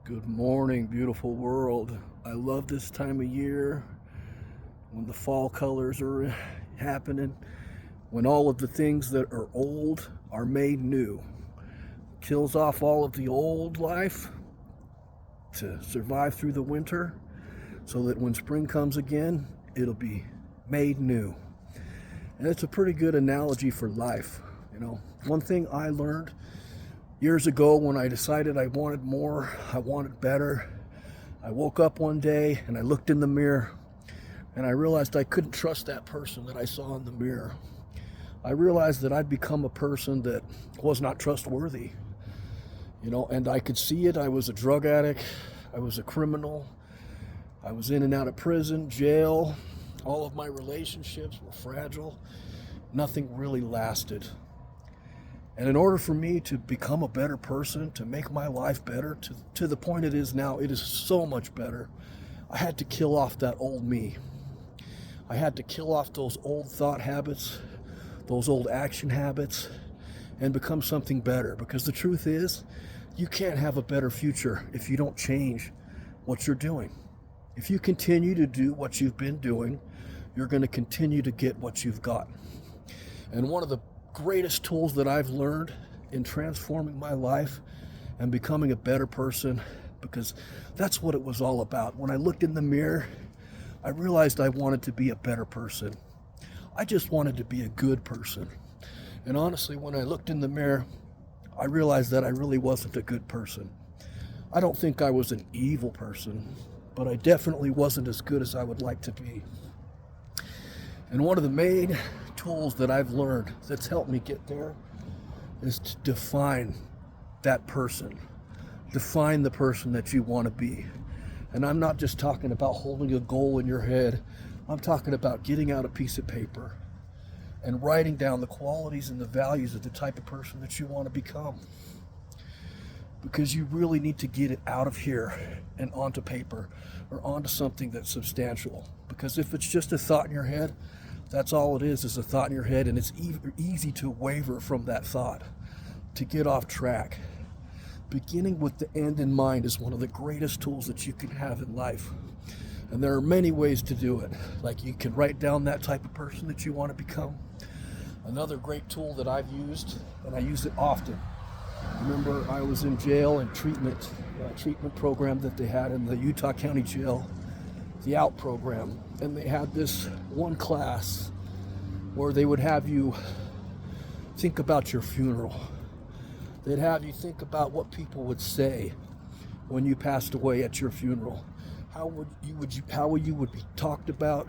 Good morning, beautiful world. I love this time of year when the fall colors are happening, when all of the things that are old are made new. Kills off all of the old life to survive through the winter so that when spring comes again, it'll be made new. And it's a pretty good analogy for life. One thing I learned years ago when I decided I wanted more, I wanted better, I woke up one day and I looked in the mirror and I realized I couldn't trust that person that I saw in the mirror. I realized that I'd become a person that was not trustworthy, and I could see it. I was a drug addict, I was a criminal, I was in and out of prison, jail. All of my relationships were fragile, nothing really lasted. And in order for me to become a better person, to make my life better, to the point it is now, it is so much better, I had to kill off that old me. I had to kill off those old thought habits, those old action habits, and become something better. Because the truth is, you can't have a better future if you don't change what you're doing. If you continue to do what you've been doing, you're going to continue to get what you've got. And one of the greatest tools that I've learned in transforming my life and becoming a better person, because that's what it was all about. When I looked in the mirror, I realized I wanted to be a better person. I just wanted to be a good person. And honestly, when I looked in the mirror, I realized that I really wasn't a good person. I don't think I was an evil person, but I definitely wasn't as good as I would like to be. And one of the main tools that I've learned that's helped me get there is to define that person. Define the person that you want to be. And I'm not just talking about holding a goal in your head. I'm talking about getting out a piece of paper and writing down the qualities and the values of the type of person that you want to become. Because you really need to get it out of here and onto paper or onto something that's substantial. Because if it's just a thought in your head, that's all it is a thought in your head, and it's easy to waver from that thought, to get off track. Beginning with the end in mind is one of the greatest tools that you can have in life. And there are many ways to do it. Like, you can write down that type of person that you want to become. Another great tool that I've used, and I use it often. Remember, I was in jail and treatment program that they had in the Utah County Jail, the OUT program. And they had this one class where they would have you think about your funeral. They'd have you think about what people would say when you passed away at your funeral. How you would be talked about,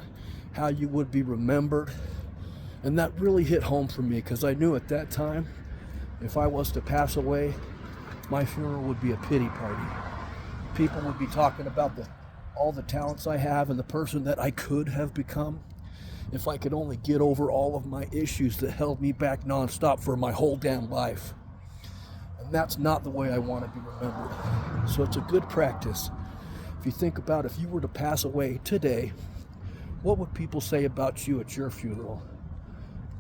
how you would be remembered. And that really hit home for me, because I knew at that time, if I was to pass away, my funeral would be a pity party. People would be talking about all the talents I have and the person that I could have become if I could only get over all of my issues that held me back nonstop for my whole damn life. And that's not the way I want to be remembered. So it's a good practice. If you think about, if you were to pass away today, what would people say about you at your funeral?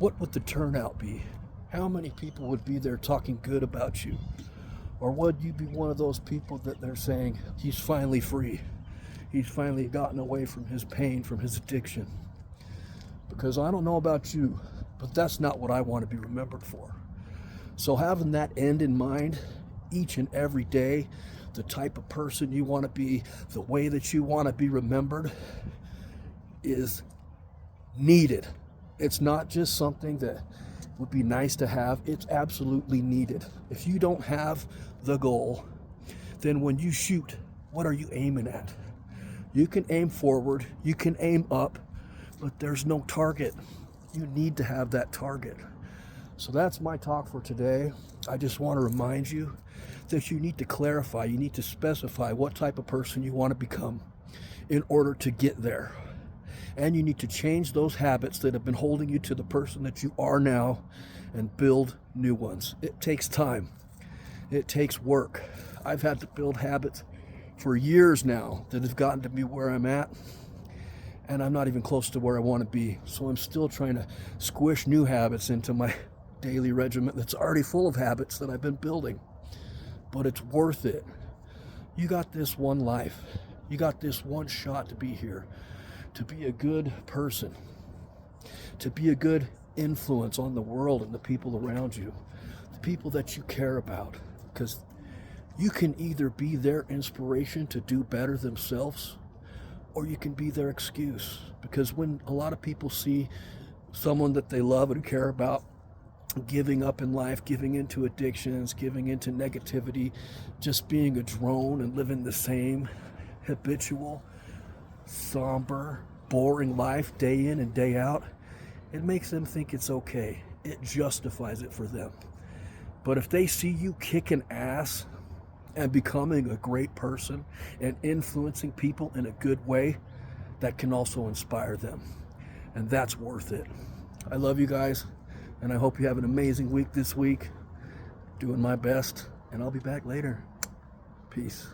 What would the turnout be? How many people would be there talking good about you? Or would you be one of those people that they're saying, he's finally free? He's finally gotten away from his pain, from his addiction. Because I don't know about you, but that's not what I want to be remembered for. So having that end in mind each and every day, the type of person you want to be, the way that you want to be remembered, is needed. It's not just something that would be nice to have, it's absolutely needed. If you don't have the goal, then when you shoot, what are you aiming at? You can aim forward, you can aim up, but there's no target. You need to have that target. So that's my talk for today. I just want to remind you that you need to clarify, you need to specify what type of person you want to become in order to get there. And you need to change those habits that have been holding you to the person that you are now and build new ones. It takes time. It takes work. I've had to build habits for years now that have gotten to me where I'm at, and I'm not even close to where I want to be. So I'm still trying to squish new habits into my daily regimen that's already full of habits that I've been building. But it's worth it. You got this one life. You got this one shot to be here, to be a good person, to be a good influence on the world and the people around you, the people that you care about. Because you can either be their inspiration to do better themselves, or you can be their excuse. Because when a lot of people see someone that they love and care about giving up in life, giving into addictions, giving into negativity, just being a drone and living the same habitual, somber, boring life day in and day out, it makes them think it's okay. It justifies it for them. But if they see you kicking ass and becoming a great person and influencing people in a good way, that can also inspire them. And that's worth it. I love you guys, and I hope you have an amazing week this week. Doing my best, and I'll be back later. Peace.